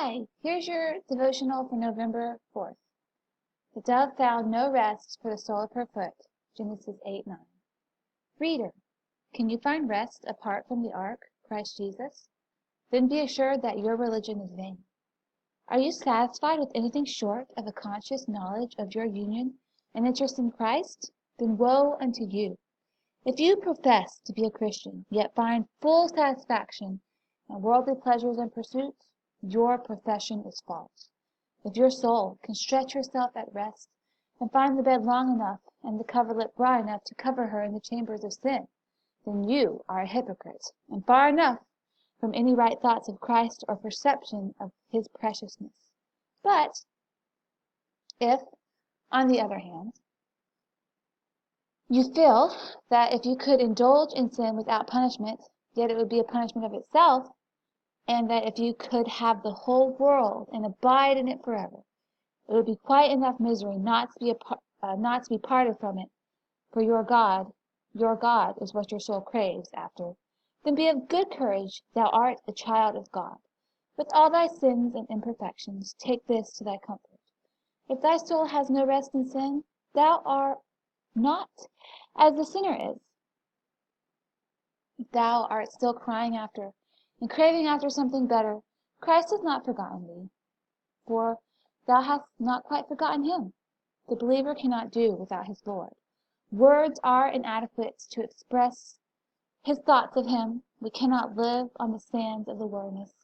Hi, here's your devotional for November 4th. The dove found no rest for the sole of her foot. Genesis 8:9. Reader, can you find rest apart from the ark, Christ Jesus? Then be assured that your religion is vain. Are you satisfied with anything short of a conscious knowledge of your union and interest in Christ? Then woe unto you. If you profess to be a Christian, yet find full satisfaction in worldly pleasures and pursuits, your profession is false. If your soul can stretch herself at rest and find the bed long enough and the coverlet broad enough to cover her in the chambers of sin, then you are a hypocrite and far enough from any right thoughts of Christ or perception of his preciousness. But if, on the other hand, you feel that if you could indulge in sin without punishment, yet it would be a punishment of itself, and that if you could have the whole world and abide in it forever, it would be quite enough misery not to be parted from it, for your God is what your soul craves after. Then be of good courage, thou art a child of God. With all thy sins and imperfections, take this to thy comfort. If thy soul has no rest in sin, thou art not as the sinner is. If thou art still crying after and craving after something better, Christ has not forgotten thee, for thou hast not quite forgotten him. The believer cannot do without his Lord. Words are inadequate to express his thoughts of him. We cannot live on the sands of the wilderness.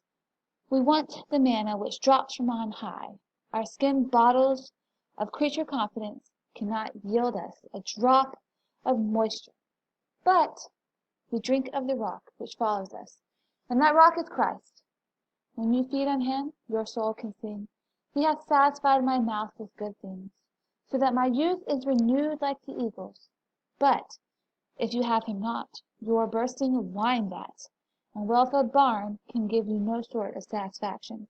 We want the manna which drops from on high. Our skin bottles of creature confidence cannot yield us a drop of moisture. But we drink of the rock which follows us, and that rock is Christ. When you feed on him, your soul can sing, He hath satisfied my mouth with good things, so that my youth is renewed like the eagles. But if you have him not, your bursting wine-vat and well-filled barn can give you no sort of satisfaction.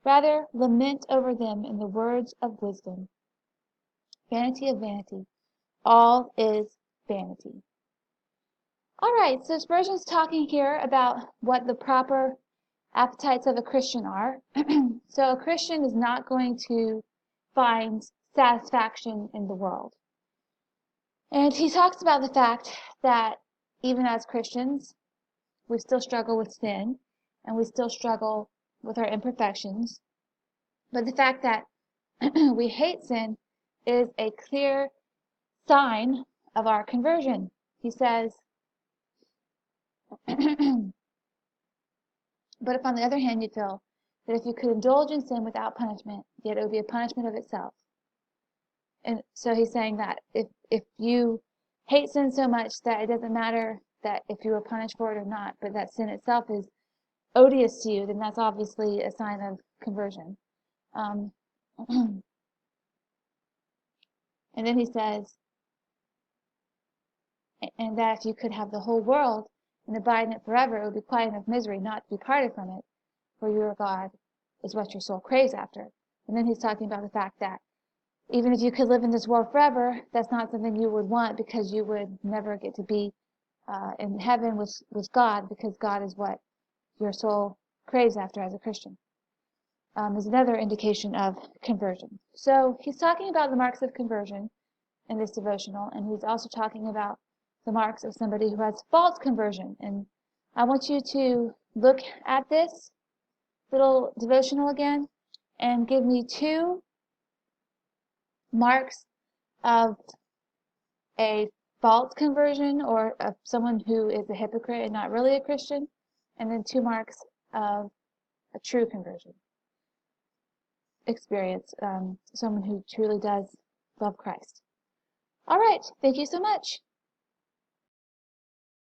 Rather lament over them in the words of wisdom. Vanity of vanity, all is vanity. All right, so Spurgeon's talking here about what the proper appetites of a Christian are. So a Christian is not going to find satisfaction in the world. And he talks about the fact that even as Christians, we still struggle with sin and we still struggle with our imperfections. But the fact that we hate sin is a clear sign of our conversion. He says, but if on the other hand you feel that if you could indulge in sin without punishment, yet it would be a punishment of itself. And so he's saying that if you hate sin so much that it doesn't matter that if you were punished for it or not, but that sin itself is odious to you, then that's obviously a sign of conversion. And then he says, and that if you could have the whole world and abide in it forever, it would be quite enough misery not to be parted from it, for your God is what your soul craves after. And then he's talking about the fact that even if you could live in this world forever, that's not something you would want, because you would never get to be in heaven with God, because God is what your soul craves after as a Christian. Is another indication of conversion. So he's talking about the marks of conversion in this devotional, and he's also talking about the marks of somebody who has false conversion. And I want you to look at this little devotional again and give me 2 marks of a false conversion, or of someone who is a hypocrite and not really a Christian, and then 2 marks of a true conversion experience, someone who truly does love Christ. All right, thank you so much.